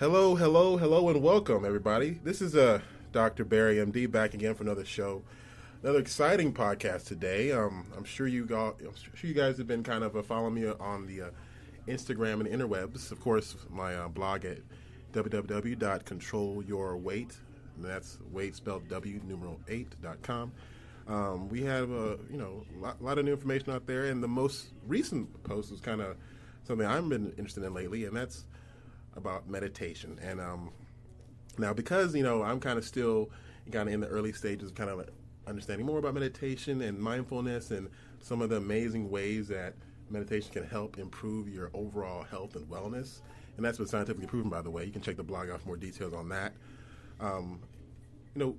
Hello, hello, hello, and welcome, everybody. This is Dr. Barry, MD, back again for another show, another exciting podcast today. I'm sure you guys have been kind of following me on the Instagram and interwebs. Of course, my blog at www.controlyourweight, and that's weight spelled W8.com. We have a lot of new information out there, and the most recent post was kind of something I've been interested in lately, and that's about meditation. And now, because I'm kind of still kind of in the early stages of kind of understanding more about meditation and mindfulness and some of the amazing ways that meditation can help improve your overall health and wellness. And that's been scientifically proven, by the way. You can check the blog out for more details on that.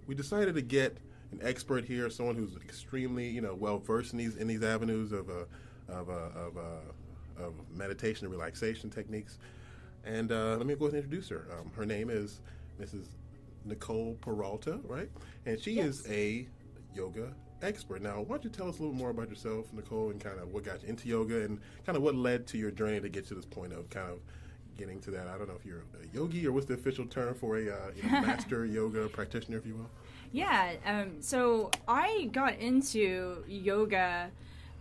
We decided to get an expert here, someone who's extremely well versed in these avenues of meditation and relaxation techniques. And let me go ahead and introduce her. Her name is Mrs. Nicole Peralta, right? And she is a yoga expert. Now, why don't you tell us a little more about yourself, Nicole, and kind of what got you into yoga and kind of what led to your journey to get to this point of kind of getting to that. I don't know if you're a yogi or what's the official term for a master yoga practitioner, if you will. Yeah, so I got into yoga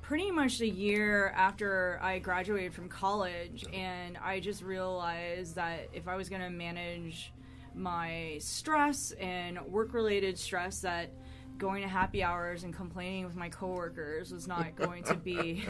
pretty much a year after I graduated from college, and I just realized that if I was going to manage my stress and work-related stress, that going to happy hours and complaining with my coworkers was not going to be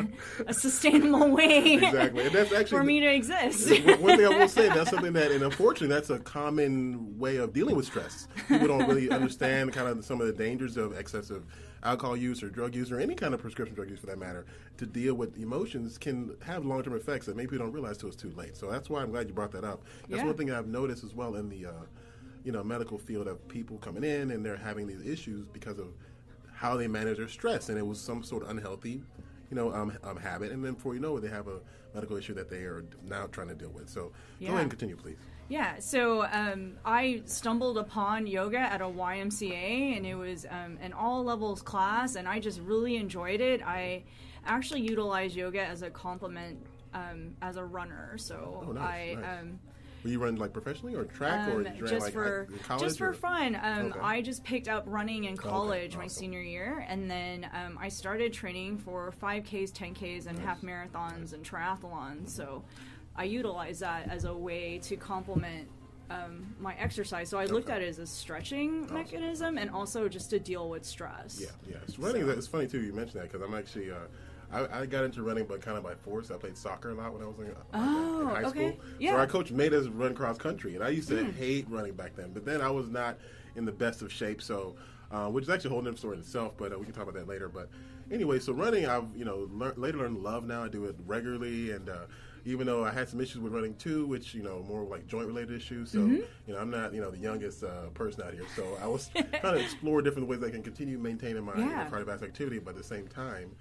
a sustainable way exactly. And that's actually for me to exist. One thing I will say, that's something that, and unfortunately, that's a common way of dealing with stress. People don't really understand kind of some of the dangers of excessive alcohol use or drug use or any kind of prescription drug use for that matter to deal with emotions can have long-term effects that maybe people don't realize till it's too late. So that's why I'm glad you brought that up. That's one thing I've noticed as well in the medical field of people coming in and they're having these issues because of how they manage their stress, and it was some sort of unhealthy habit, and then before you know it, they have a medical issue that they are now trying to deal with. So go ahead and continue, please. Yeah, so I stumbled upon yoga at a YMCA, and it was an all-levels class, and I just really enjoyed it. I actually utilize yoga as a complement as a runner, so nice. Were you running like professionally or track or did you run like in college? Just for fun. Okay. I just picked up running in college my Awesome. senior year, and then I started training for 5Ks, 10Ks, and half marathons and triathlons. So I utilize that as a way to complement my exercise. So I looked at it as a stretching mechanism and also just to deal with stress. Yeah. Running, it's funny too you mentioned that because I'm actually I got into running, but kind of by force. I played soccer a lot when I was in high school. Yeah. So our coach made us run cross country, and I used to hate running back then. But then I was not in the best of shape, so which is actually a whole different story in itself. But we can talk about that later. But anyway, so running, I've later learned to love now. I do it regularly, and even though I had some issues with running too, which more like joint related issues. So I'm not the youngest person out here. So I was trying to explore different ways I can continue maintaining my cardiovascular activity, but at the same time,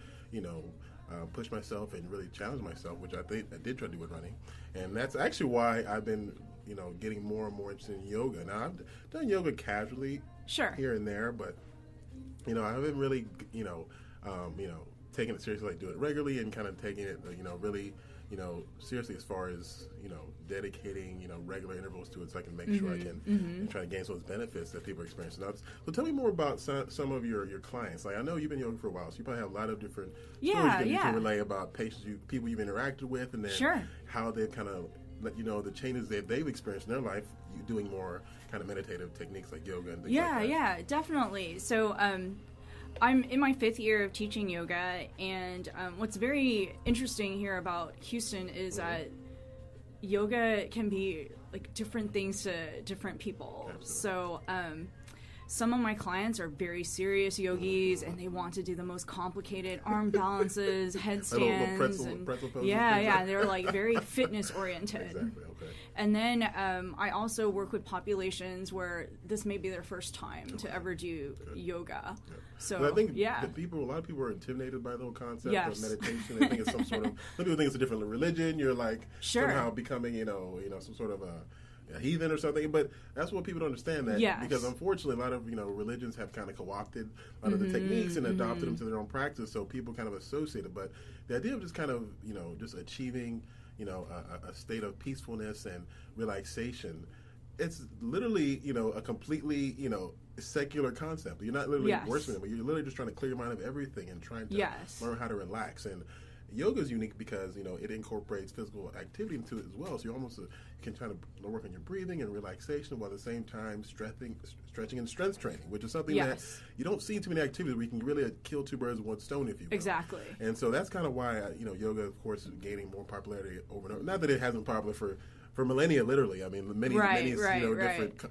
push myself and really challenge myself, which I think I did try to do with running. And that's actually why I've been, getting more and more interested in yoga. Now, I've done yoga casually here and there, but, I haven't really, taking it seriously, like doing it regularly and kind of taking it, really, seriously as far as, dedicating, regular intervals to it so I can make sure I can and try to gain some of those benefits that people are experiencing. Now, so tell me more about some of your clients. Like, I know you've been yoga for a while, so you probably have a lot of different stories you can relay about people you've interacted with, and then how they've kind of let you know the changes that they've experienced in their life, you doing more kind of meditative techniques like yoga and things like that. Yeah, definitely. So, I'm in my 5th year of teaching yoga, and what's very interesting here about Houston is that yoga can be like different things to different people. Absolutely. So some of my clients are very serious yogis, and they want to do the most complicated arm balances, headstands, pretzel poses, they're like very fitness oriented. Exactly. Okay. And then I also work with populations where this may be their first time to ever do yoga. Yeah. So but I think a lot of people are intimidated by the whole concept of meditation. They think it's some sort of. Some people think it's a different religion. You're like somehow becoming, some sort of a heathen or something. But that's what people don't understand. That because unfortunately, a lot of religions have kind of co-opted a lot of the techniques and adopted them to their own practice. So people kind of associate it. But the idea of just kind of just achieving a state of peacefulness and relaxation. It's literally, a completely, secular concept. You're not literally worshiping it, but you're literally just trying to clear your mind of everything and trying to learn how to relax. And yoga is unique because, it incorporates physical activity into it as well. So you can try to work on your breathing and relaxation while at the same time stretching and strength training, which is something that you don't see too many activities where you can really kill two birds with one stone, if you will. Exactly. And so that's kind of why, yoga, of course, is gaining more popularity over and over. Not that it hasn't been popular for millennia, literally. I mean, many different,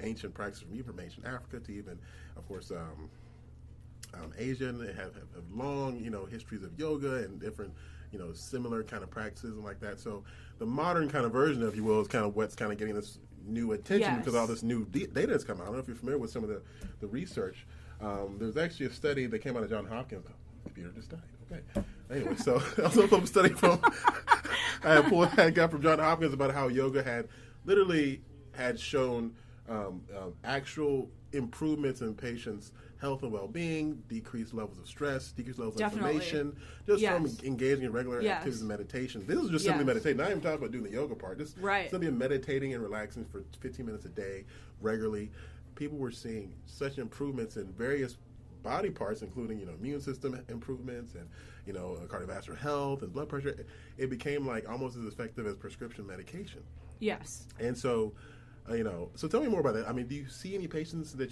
ancient practices from ancient Africa to even, of course, Asia, and they have long, histories of yoga and different, similar kind of practices and like that. So the modern kind of version, if you will, is kind of what's kind of getting this new attention because all this new data has come out. I don't know if you're familiar with some of the research. There's actually a study that came out of Johns Hopkins. Computer just died. Okay. Anyway, so also from a study from I got from Johns Hopkins about how yoga had shown actual improvements in patients' health and well-being, decreased levels of stress, decreased levels of inflammation, just from engaging in regular activities and meditation. This is just simply meditating. Not even talking about doing the yoga part. Just simply meditating and relaxing for 15 minutes a day regularly. People were seeing such improvements in various body parts, including immune system improvements and cardiovascular health and blood pressure. It became like almost as effective as prescription medication. Yes. And so. So tell me more about that. I mean, do you see any patients I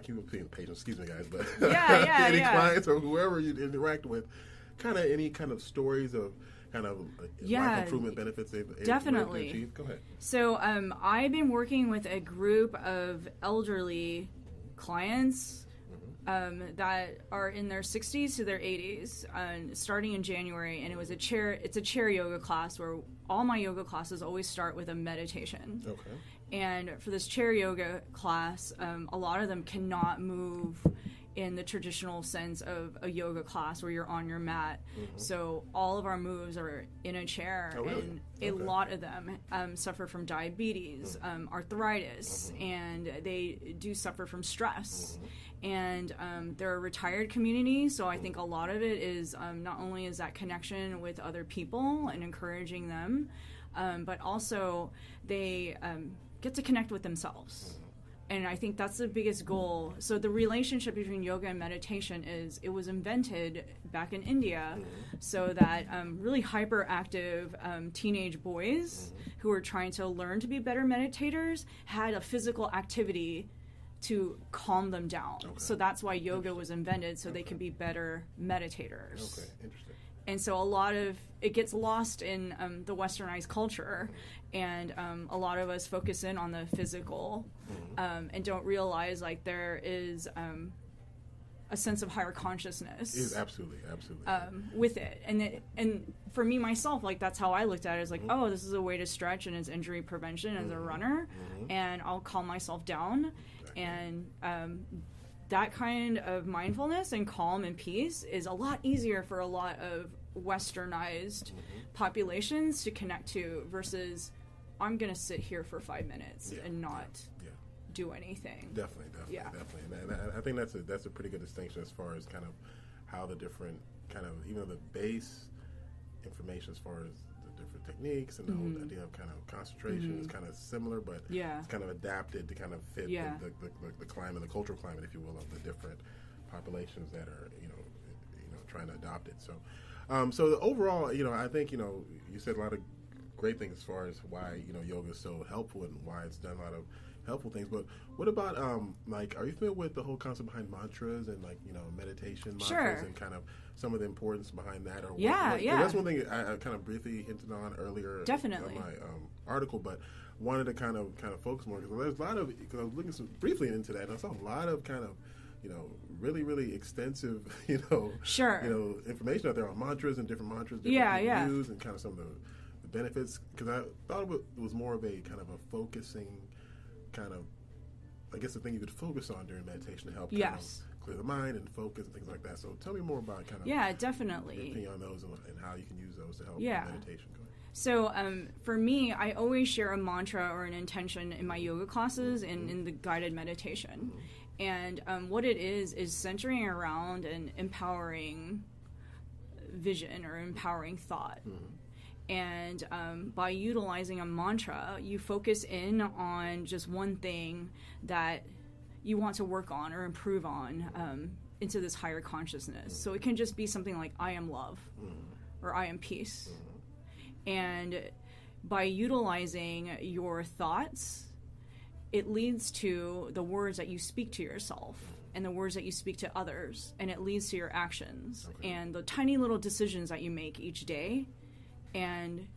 keep saying patients, excuse me, guys, but any clients or whoever you interact with, any kind of stories of kind of life improvement benefits they've definitely able to achieve? Go ahead. So I've been working with a group of elderly clients that are in their 60s to their 80s, starting in January, and it's a chair yoga class where all my yoga classes always start with a meditation. Okay. And for this chair yoga class, a lot of them cannot move in the traditional sense of a yoga class where you're on your mat. Mm-hmm. So all of our moves are in a chair. Oh, really? And a lot of them suffer from diabetes, arthritis, and they do suffer from stress. And they're a retired community, so I think a lot of it is not only is that connection with other people and encouraging them, but also they get to connect with themselves. And I think that's the biggest goal. So the relationship between yoga and meditation it was invented back in India so that really hyperactive teenage boys who were trying to learn to be better meditators had a physical activity to calm them down. Okay. So that's why yoga was invented, so they could be better meditators. Okay, interesting. And so a lot of it gets lost in the westernized culture, and a lot of us focus in on the physical and don't realize like there is a sense of higher consciousness. It is absolutely. With it. And for me myself, like that's how I looked at it. It's like, oh, this is a way to stretch and it's injury prevention as a runner, and I'll calm myself down. And that kind of mindfulness and calm and peace is a lot easier for a lot of westernized populations to connect to versus I'm going to sit here for 5 minutes and not do anything. Definitely. And I think that's a pretty good distinction as far as kind of how the different kind of, even the base information as far as the different techniques and the whole idea of kind of concentration is kind of similar, but it's kind of adapted to kind of fit the climate, the cultural climate, if you will, of the different populations that are, trying to adopt it. So the overall, I think, you said a lot of great things as far as why, yoga is so helpful and why it's done a lot of helpful things. But what about, are you familiar with the whole concept behind mantras and, meditation mantras and kind of some of the importance behind that? Or that's one thing I kind of briefly hinted on earlier in my article, but wanted to kind of focus more because there's a lot of, because I was looking briefly into that, and I saw a lot of kind of, really, really extensive, information out there on mantras and different mantras, different views, and kind of some of the benefits. Because I thought it was more of a kind of a focusing, kind of, I guess, the thing you could focus on during meditation to help kind of clear the mind and focus and things like that. So tell me more about kind of definitely your opinion on those and how you can use those to help meditation. So for me, I always share a mantra or an intention in my yoga classes and in the guided meditation. And what it is centering around an empowering vision or empowering thought. And by utilizing a mantra, you focus in on just one thing that you want to work on or improve on into this higher consciousness. So it can just be something like, I am love, or I am peace. And by utilizing your thoughts, it leads to the words that you speak to yourself and the words that you speak to others, and it leads to your actions and the tiny little decisions that you make each day. And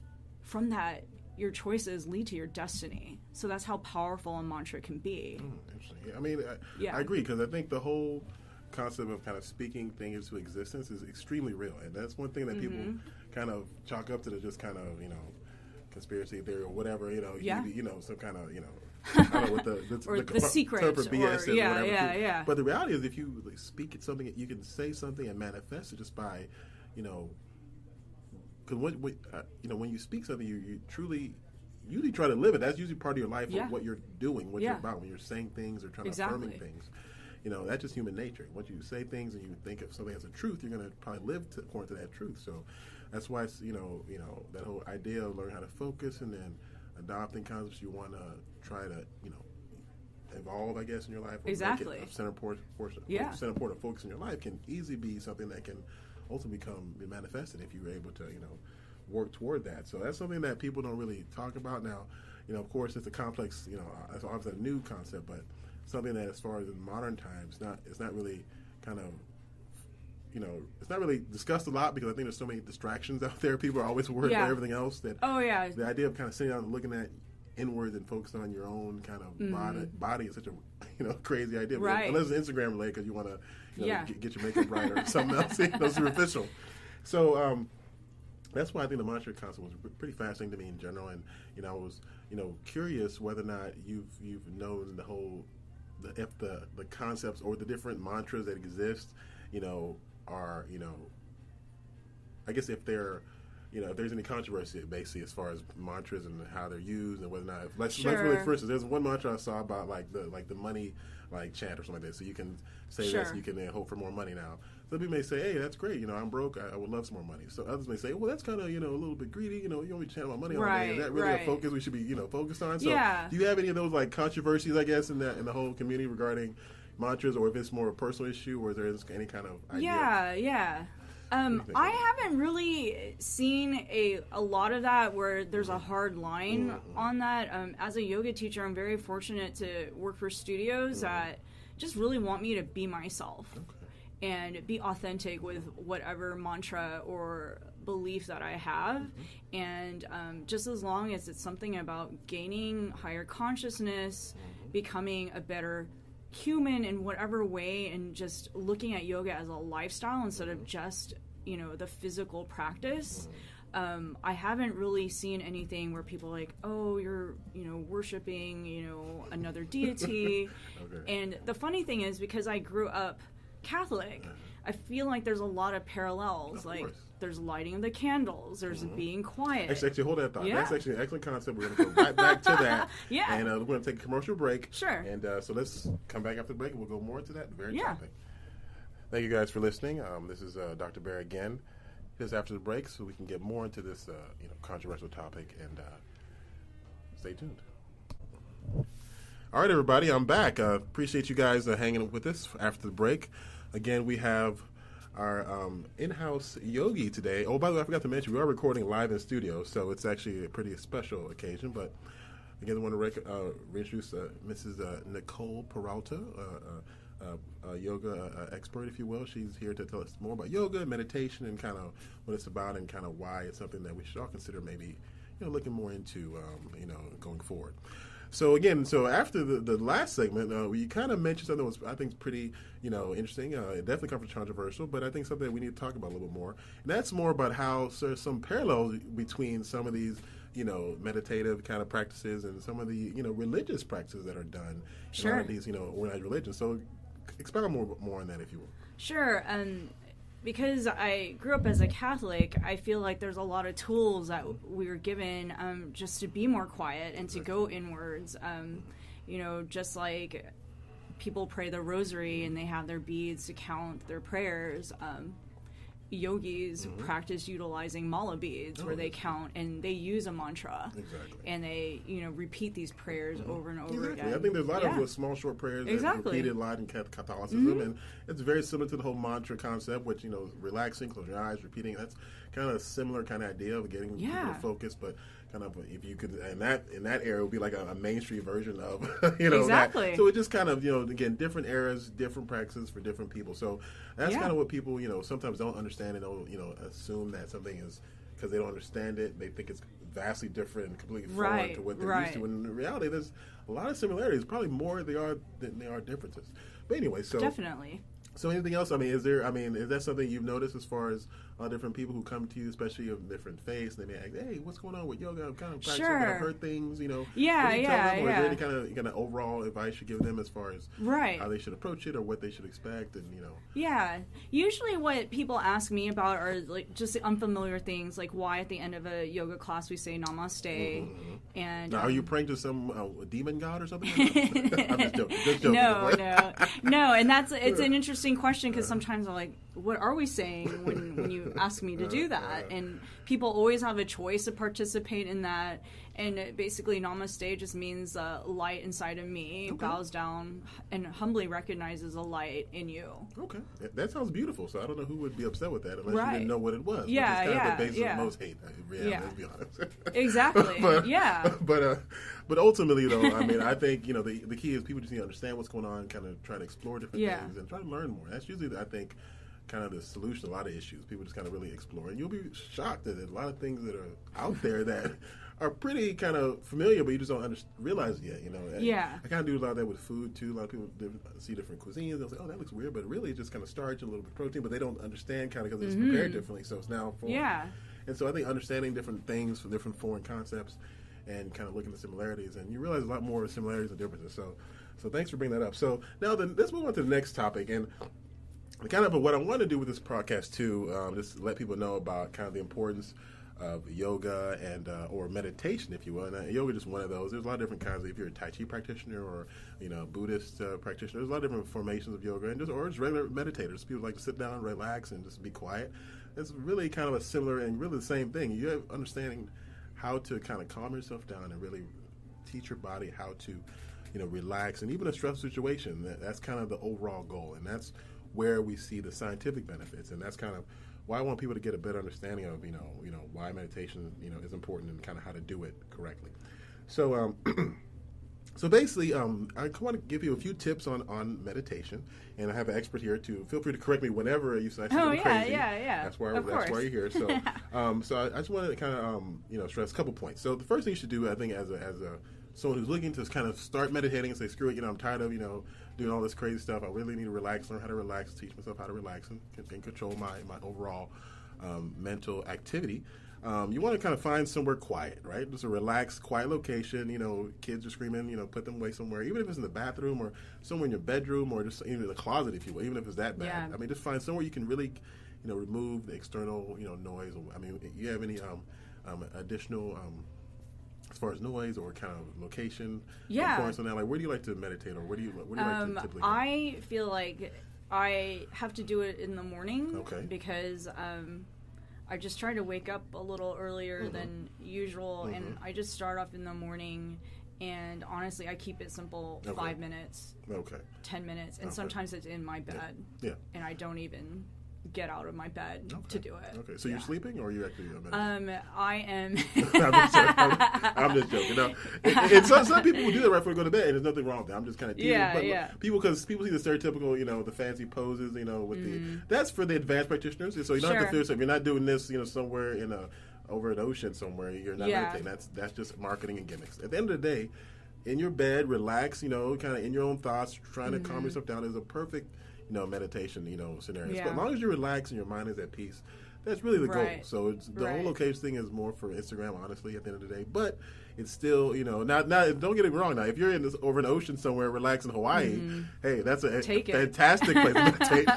from that, your choices lead to your destiny. So that's how powerful a mantra can be. Interesting. I mean, I agree, because I think the whole concept of kind of speaking things into existence is extremely real. And that's one thing that people kind of chalk up to the just kind of, conspiracy theory or whatever, some kind of, I don't know what the secret or BS is, yeah, whatever. yeah. But the reality is, if you speak at something, you can say something and manifest it just by, because when you speak something, you truly usually try to live it. That's usually part of your life, what you're doing, what you're about. When you're saying things or trying to affirming things, that's just human nature. Once you say things and you think of something as a truth, you're going to probably live according to that truth. So that's why it's, that whole idea of learning how to focus and then adopting concepts you want to try to, evolve, I guess, in your life. Or exactly. Make it a center point of focus in your life can easily be something that can ultimately be manifested if you're able to, work toward that. So that's something that people don't really talk about now. Of course, it's a complex, it's obviously a new concept, but something that, as far as in modern times, it's not really kind of, it's not really discussed a lot, because I think there's so many distractions out there. People are always worried about everything else. The idea of kind of sitting down and looking at inwards and focusing on your own kind of body is such a crazy idea. Right. Unless it's Instagram related, because you want to get your makeup right or something else, superficial. So that's why I think the mantra concept was pretty fascinating to me in general. And I was curious whether or not you've known if the concepts or the different mantras that exist, are, I guess if they're, if there's any controversy, basically, as far as mantras and how they're used and whether or not, let's really, for instance, there's one mantra I saw about the money chant or something like that. So you can say this, you can hope for more money now. Some people may say, hey, that's great, I'm broke, I would love some more money. So others may say, well, that's kind of, a little bit greedy, you only chant about money all day. Is that really a focus we should be, focused on? So do you have any of those controversies, I guess, in the whole community regarding mantras, or if it's more a personal issue, or is there any kind of idea? I haven't really seen a lot of that where there's a hard line on that. As a yoga teacher, I'm very fortunate to work for studios that just really want me to be myself and be authentic with whatever mantra or belief that I have. And just as long as it's something about gaining higher consciousness, becoming a better human in whatever way, and just looking at yoga as a lifestyle instead of just the physical practice. I haven't really seen anything where people are like, oh, you're worshiping another deity. And the funny thing is, because I grew up Catholic, I feel like there's a lot of parallels. There's lighting of the candles, there's being quiet. Actually, hold that thought. That's actually an excellent concept. We're going to go right back to that. And we're going to take a commercial break. Sure. And so let's come back after the break, and we'll go more into that very topic. Thank you guys for listening. This is Dr. Barry again, just after the break, so we can get more into this controversial topic, and stay tuned. All right, everybody, I'm back. Appreciate you guys hanging with us after the break. Again, we have our in-house yogi today. Oh, by the way, I forgot to mention, we are recording live in studio, so it's actually a pretty special occasion. But again, I want to reintroduce Mrs. Nicole Peralta, a yoga expert, if you will. She's here to tell us more about yoga, meditation, and kind of what it's about, and kind of why it's something that we should all consider maybe looking more into going forward. So again, after the last segment, we kind of mentioned something that was, I think, pretty, interesting. It definitely comes from controversial, but I think something that we need to talk about a little bit more. And that's more about how there's some parallels between some of these, meditative kind of practices and some of the, religious practices that are done in a lot of these, organized religions. So expound more on that, if you will. Sure. Because I grew up as a Catholic, I feel like there's a lot of tools that we were given just to be more quiet and to go inwards. Just like people pray the rosary and they have their beads to count their prayers. yogis practice utilizing mala beads where they count and they use a mantra. Exactly. And they, repeat these prayers over and over again. I think there's a lot of small, short prayers that repeated a lot in Catholicism, and it's very similar to the whole mantra concept, which, relaxing, close your eyes, repeating. That's kind of a similar kind of idea of getting people to focus, but kind of if you could, in that era, it would be like a mainstream version of, exactly. that. So it just kind of, again, different eras, different practices for different people. So that's kind of what people, sometimes don't understand and don't, assume that something is, because they don't understand it, they think it's vastly different and completely foreign to what they're used to. When in reality, there's a lot of similarities, probably more than there are differences. But anyway, so definitely. So anything else? Is that something you've noticed as far as different people who come to you, especially of different faiths? They may ask, "Hey, what's going on with yoga? I'm kind of practicing, but I've heard things, Yeah, Or is there any kind of overall advice you give them as far as how they should approach it or what they should expect? And Yeah, usually what people ask me about are like just unfamiliar things, like why at the end of a yoga class we say Namaste. And now, are you praying to some demon god or something? I'm just joking. No, and it's an interesting question because sometimes I'm like, what are we saying when you ask me to do that? And people always have a choice to participate in that. And basically, Namaste just means light inside of me bows down and humbly recognizes a light in you. Okay, that sounds beautiful. So I don't know who would be upset with that unless you didn't know what it was. Yeah, it's kind of the basis of most hate. Let's be honest. Exactly. But ultimately, though, I think the key is people just need to understand what's going on, kind of try to explore different things, and try to learn more. That's usually, I think, kind of the solution to a lot of issues. People just kind of really explore, and you'll be shocked that there's a lot of things that are out there that are pretty kind of familiar, but you just don't realize it yet. I kind of do a lot of that with food too. A lot of people see different cuisines. They'll say, "Oh, that looks weird," but really it's just kind of starch and a little bit of protein. But they don't understand kind of because it's prepared differently, so it's now foreign. And so I think understanding different things from different foreign concepts and kind of looking at similarities, and you realize a lot more similarities than differences. So thanks for bringing that up. So now then, let's move on to the next topic. And kind of what I want to do with this podcast too, just let people know about kind of the importance of yoga and or meditation, if you will. And yoga is just one of those. There's a lot of different kinds. If you're a Tai Chi practitioner or Buddhist practitioner, there's a lot of different formations of yoga, and just regular meditators. People like to sit down, relax, and just be quiet. It's really kind of a similar and really the same thing. You have understanding how to kind of calm yourself down and really teach your body how to relax, and even a stressful situation. That's kind of the overall goal, and that's where we see the scientific benefits, and that's kind of why I want people to get a better understanding of why meditation is important and kind of how to do it correctly. So so basically, I want to give you a few tips on meditation, and I have an expert here to feel free to correct me whenever you say something crazy. That's why you're here. So so I just wanted to kind of stress a couple points. So the first thing you should do, I think, as a someone who's looking to kind of start meditating and say, screw it, I'm tired of doing all this crazy stuff. I really need to relax, learn how to relax, teach myself how to relax and control my overall mental activity. You want to kind of find somewhere quiet, right? Just a relaxed, quiet location. Kids are screaming, put them away somewhere, even if it's in the bathroom or somewhere in your bedroom or just even in the closet, if you will, even if it's that bad. Just find somewhere you can really, remove the external, noise. You have any additional as far as noise or kind of location, points on that? Like, where do you like to meditate, or where do you like to typically go? I feel like I have to do it in the morning because I just try to wake up a little earlier than usual, and I just start off in the morning. And honestly, I keep it simple: 5 minutes, 10 minutes, and sometimes it's in my bed, and I don't even get out of my bed to do it. Okay, so you're sleeping, or are you actually I am. I'm just joking. And some people will do that right before they go to bed, and there's nothing wrong with that. I'm just kind of teasing. Because people see the stereotypical, the fancy poses, with that's for the advanced practitioners. So you don't have to feel so if you're not doing this, somewhere over an ocean somewhere, you're not meditating. That's just marketing and gimmicks. At the end of the day, in your bed, relax, kind of in your own thoughts, trying to calm yourself down is a perfect meditation, scenarios. But as long as you relax and your mind is at peace, that's really the goal. So the whole location thing is more for Instagram, honestly, at the end of the day. But it's still, not don't get it wrong. Now, if you're over an ocean somewhere, relax in Hawaii, hey, that's a fantastic place to meditate.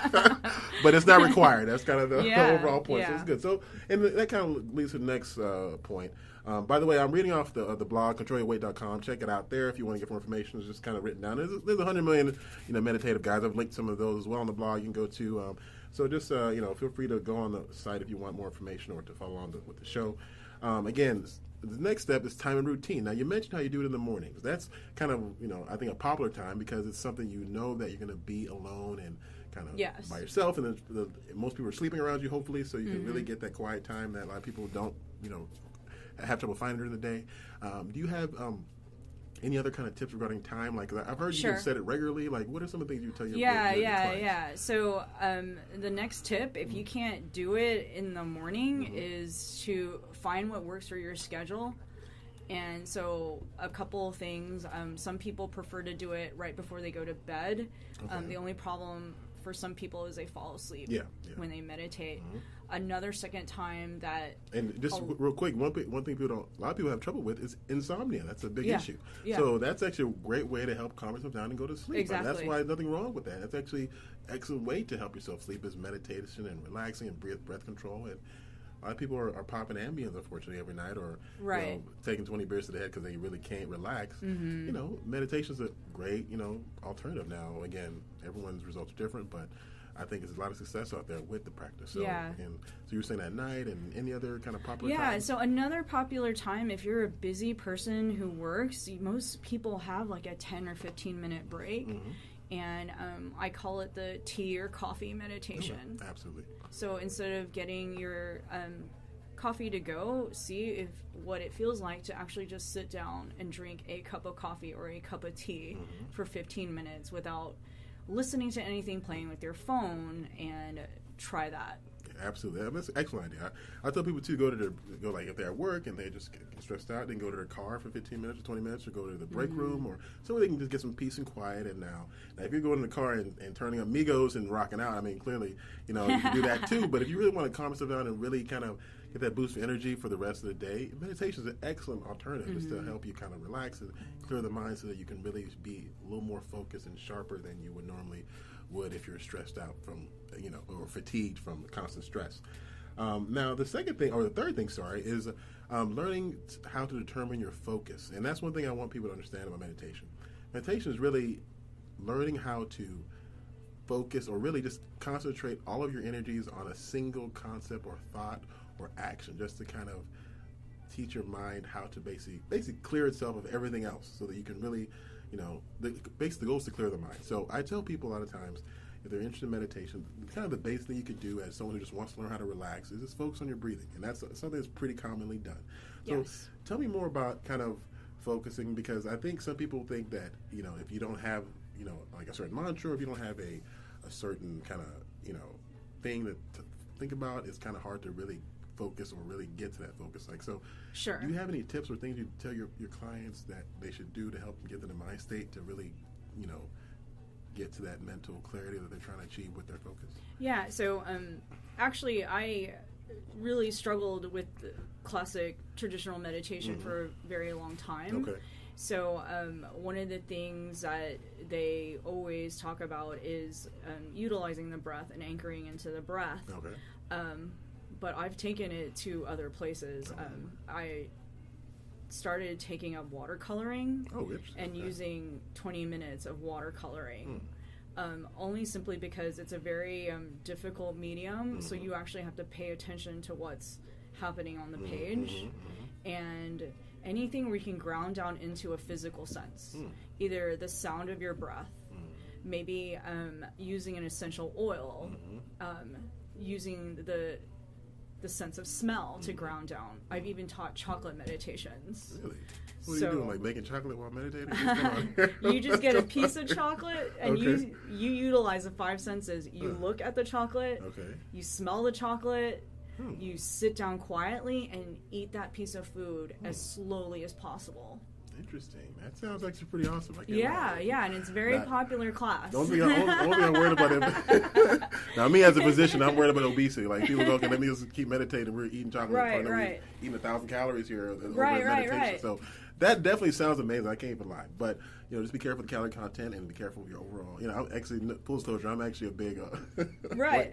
But it's not required. That's kind of the overall point. So it's good. So, and that kind of leads to the next point. By the way, I'm reading off the blog, controlyourweight.com. Check it out there if you want to get more information. It's just kind of written down. There's 100 million meditative guides. I've linked some of those as well on the blog. You can go to So just feel free to go on the site if you want more information or to follow along with the show. Again, the next step is time and routine. Now, you mentioned how you do it in the mornings. That's kind of, I think a popular time because it's something that you're going to be alone and kind of by yourself. And most people are sleeping around you, hopefully, so you can really get that quiet time that a lot of people don't, have trouble finding during the day. Do you have any other kind of tips regarding time? Like, I've heard you can set it regularly. Like, what are some of the things you tell your clients? So the next tip, if you can't do it in the morning, is to find what works for your schedule. And so a couple of things. Some people prefer to do it right before they go to bed. Okay. The only problem for some people is they fall asleep when they meditate. Another second time that... And just real quick, one thing a lot of people have trouble with is insomnia. That's a big issue. Yeah. So that's actually a great way to help calm yourself down and go to sleep. Exactly. That's why there's nothing wrong with that. That's actually an excellent way to help yourself sleep is meditation and relaxing and breath control. And a lot of people are popping Ambiens, unfortunately, every night or taking 20 beers to the head because they really can't relax. Meditation's a great, alternative. Now, again, everyone's results are different, but I think there's a lot of success out there with the practice. So, and so you were saying at night and any other kind of popular time? So another popular time, if you're a busy person who works, most people have like a 10 or 15-minute break. And I call it the tea or coffee meditation. Absolutely. So instead of getting your coffee to go, see what it feels like to actually just sit down and drink a cup of coffee or a cup of tea for 15 minutes without listening to anything, playing with your phone, and try that. Absolutely, that's an excellent idea. I tell people to go if they're at work and they just get stressed out, then go to their car for 15 minutes or 20 minutes, or go to the break room, or somewhere they can just get some peace and quiet. And now if you're going in the car and turning up Migos and rocking out, I mean, clearly, you can do that too. But if you really want to calm yourself down and really kind of get that boost of energy for the rest of the day, meditation is an excellent alternative just to help you kind of relax and clear the mind so that you can really be a little more focused and sharper than you would normally would if you're stressed out from, or fatigued from constant stress. Now, the third thing, is learning how to determine your focus. And that's one thing I want people to understand about meditation. Meditation is really learning how to focus or really just concentrate all of your energies on a single concept or thought or action, just to kind of teach your mind how to basically clear itself of everything else so that you can really, the goal is to clear the mind. So I tell people a lot of times, if they're interested in meditation, kind of the base thing you could do as someone who just wants to learn how to relax is just focus on your breathing. And that's something that's pretty commonly done. So tell me more about kind of focusing, because I think some people think that, if you don't have, like a certain mantra, or if you don't have a certain kind of, thing to think about, it's kind of hard to really focus or really get to that focus. Sure. Do you have any tips or things you tell your clients that they should do to help them get to the mind state to really, get to that mental clarity that they're trying to achieve with their focus? Yeah, so actually I really struggled with the classic traditional meditation for a very long time. Okay. So one of the things that they always talk about is utilizing the breath and anchoring into the breath. Okay. But I've taken it to other places. I started taking up watercoloring and using 20 minutes of watercoloring. Only simply because it's a very difficult medium, so you actually have to pay attention to what's happening on the page. And anything where you can ground down into a physical sense, either the sound of your breath, maybe using an essential oil, using the sense of smell to ground down. I've even taught chocolate meditations. Really? What are you doing, like making chocolate while meditating? You just get a piece of chocolate and you utilize the five senses. You look at the chocolate, you smell the chocolate, you sit down quietly and eat that piece of food as slowly as possible. Interesting. That sounds actually pretty awesome. Yeah, and it's a very popular class. The only thing I'm worried about it. Now, me as a physician, I'm worried about obesity. Like, people go, okay, let me just keep meditating. We're eating chocolate. We're eating 1,000 calories here. Right. So that definitely sounds amazing. I can't even lie. But, just be careful with the calorie content and be careful with your overall. I'm actually, full disclosure, I'm actually a big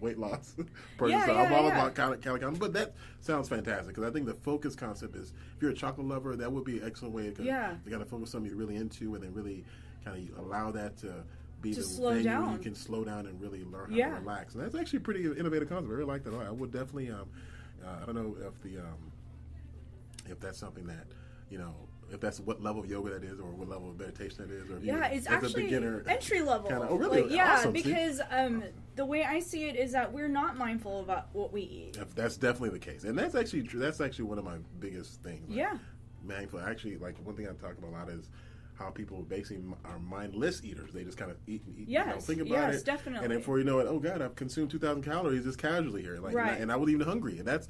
weight loss person. So I'm all about calorie content. But that sounds fantastic, because I think the focus concept is, if you're a chocolate lover, that would be an excellent way to kind of focus on something you're really into, and then really kind of allow that to be to the slow venue down. where you can slow down and really learn how to relax. And that's actually a pretty innovative concept. I really like that. I would definitely. I don't know if that's something that, if that's what level of yoga that is, or what level of meditation that is, or if it's actually a beginner, entry level. Oh, really? Awesome. Because the way I see it is that we're not mindful about what we eat. That's definitely the case, and that's actually one of my biggest things. Mindful. Actually, like one thing I talk about a lot is how people basically are mindless eaters. They just kind of eat and eat. Yes, think about it. Definitely. And then before you know it, oh God, I've consumed 2,000 calories just casually here. And I wasn't even hungry. And that's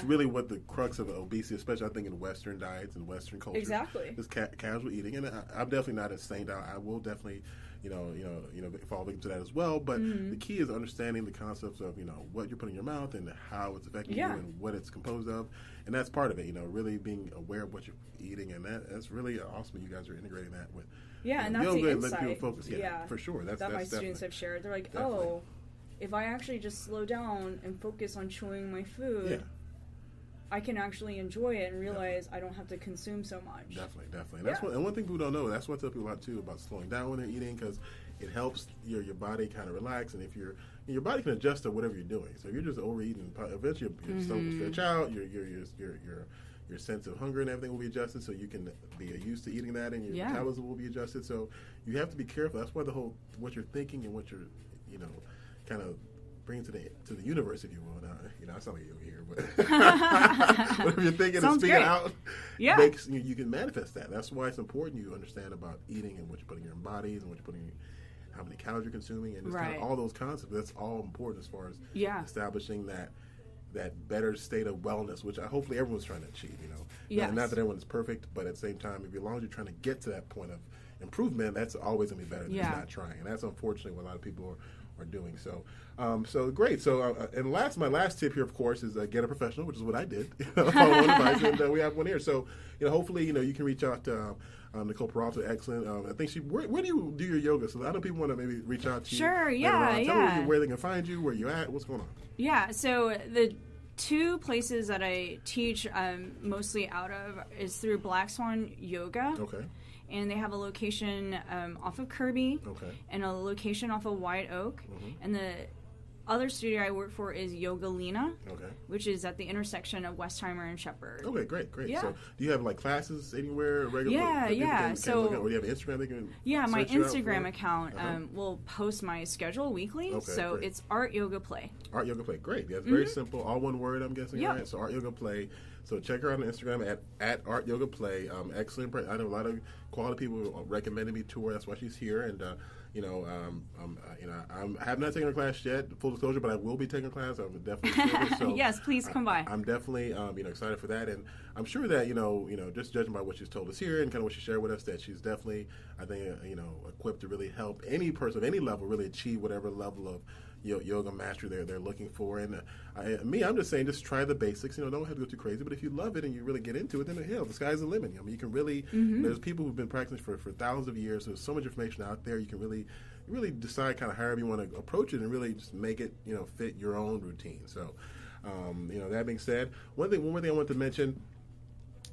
really what the crux of obesity, especially I think in Western diets and Western culture. Exactly. Is casual eating. And I'm definitely not a saint. I will definitely, fall victim to that as well. But the key is understanding the concepts of, what you're putting in your mouth and how it's affecting you and what it's composed of. And that's part of it, really being aware of what you're eating. And that's really awesome. You guys are integrating that with and that's the insight. Let people focus. For sure. That's my students have shared. They're like, if I actually just slow down and focus on chewing my food, I can actually enjoy it and realize I don't have to consume so much. Definitely. That's and one thing people don't know, that's what I tell people a lot too about slowing down when they're eating, because it helps your body kind of relax, and if your body can adjust to whatever you're doing. So if you're just overeating, eventually your stomach will stretch out, your sense of hunger and everything will be adjusted, so you can be used to eating that, and your metabolism will be adjusted. So you have to be careful. That's why what you're thinking and what you're kind of bring to the universe, if you will. Now, I sound like you over here, but whatever you're thinking and speaking out, makes you can manifest that. That's why it's important you understand about eating and what you're putting in your bodies and what you're putting, how many calories you're consuming, and kind of all those concepts. That's all important as far as establishing that better state of wellness, which hopefully everyone's trying to achieve. Not that everyone's perfect, but at the same time, as long as you're trying to get to that point of improvement, that's always going to be better than just not trying. And that's unfortunately what a lot of people are doing. So great. So and my last tip here, of course, is get a professional, which is what I did. Follow advice, and we have one here. So hopefully you can reach out to Nicole Peralta. Excellent. I think where do you do your yoga? So I know people want to maybe reach out to you. Sure. Tell me where they can find you, where you at, what's going on. Yeah. So the two places that I teach mostly out of is through Black Swan Yoga. Okay. And they have a location off of Kirby, and a location off of White Oak, and the other studio I work for is Yogalina, which is at the intersection of Westheimer and Shepherd. Okay, great. Yeah. So do you have classes anywhere regularly? So or do you have an Instagram they can my Instagram account will post my schedule weekly. Great. It's Art Yoga Play. Art Yoga Play, great. That's very simple, all one word, I'm guessing. Right? So Art Yoga Play. So check her out on Instagram at Art Yoga Play. Excellent. I know a lot of quality people recommended me to her. That's why she's here. And I have not taken her class yet, full disclosure, but I will be taking a class. I'm definitely so yes, please come by. I'm definitely excited for that, and I'm sure that just judging by what she's told us here and kind of what she shared with us, that she's definitely equipped to really help any person of any level really achieve whatever level of yoga mastery they're looking for. And I'm just saying, just try the basics. Don't have to go too crazy, but if you love it and you really get into it, then the sky's the limit. You can really there's people who've been practicing for thousands of years. There's so much information out there. You can really decide kind of however you want to approach it and really just make it fit your own routine. So that being said, one more thing I want to mention.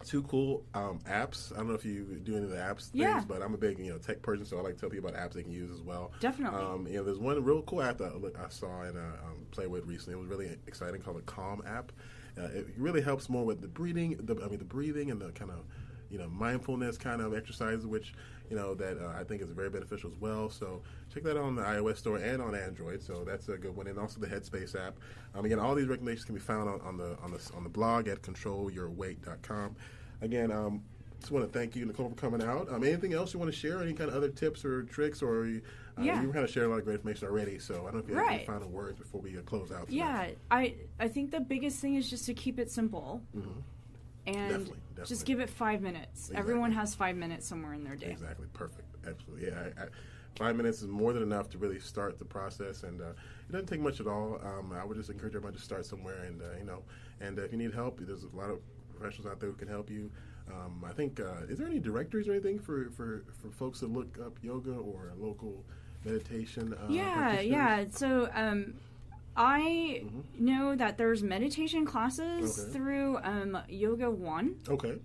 Two cool apps. I don't know if you do any of the apps things, but I'm a big tech person, so I like to tell people about apps they can use as well. Definitely. There's one real cool app that I saw and play with recently. It was really exciting, called the Calm app. It really helps more with the breathing, the breathing and the kind of mindfulness kind of exercises, which that I think is very beneficial as well. So check that out on the iOS store and on Android. So that's a good one, and also the Headspace app. Again, all these recommendations can be found on the blog at controlyourweight.com. Again, just want to thank you, Nicole, for coming out. Anything else you want to share? Any kind of other tips or tricks, or you kind of shared a lot of great information already. So I don't know if you have any final words before we close out tonight. Yeah, I think the biggest thing is just to keep it simple. And definitely. Just give it 5 minutes. Exactly. Everyone has 5 minutes somewhere in their day. Exactly. Perfect. Absolutely. Yeah. 5 minutes is more than enough to really start the process, and it doesn't take much at all. I would just encourage everybody to start somewhere, and and if you need help, there's a lot of professionals out there who can help you. I think is there any directories or anything for folks to look up yoga or local meditation? So I know that there's meditation classes through Yoga One. Okay.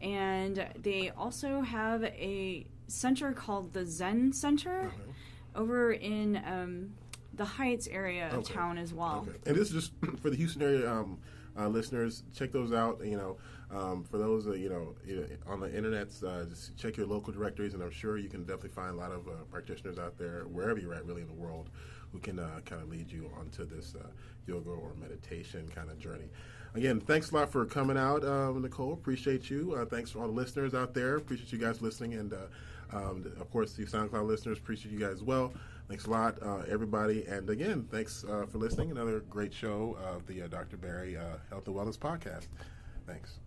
And they also have a center called the Zen Center. over in the Heights area of town as well. Okay. And this is just for the Houston area listeners. Check those out. For those on the internet, just check your local directories, and I'm sure you can definitely find a lot of practitioners out there, wherever you're at, really in the world, who can kind of lead you onto this yoga or meditation kind of journey. Again, thanks a lot for coming out, Nicole. Appreciate you. Thanks for all the listeners out there. Appreciate you guys listening, and of course, the SoundCloud listeners, appreciate you guys as well. Thanks a lot, everybody. And again, thanks for listening. Another great show of the Dr. Barry Health and Wellness Podcast. Thanks.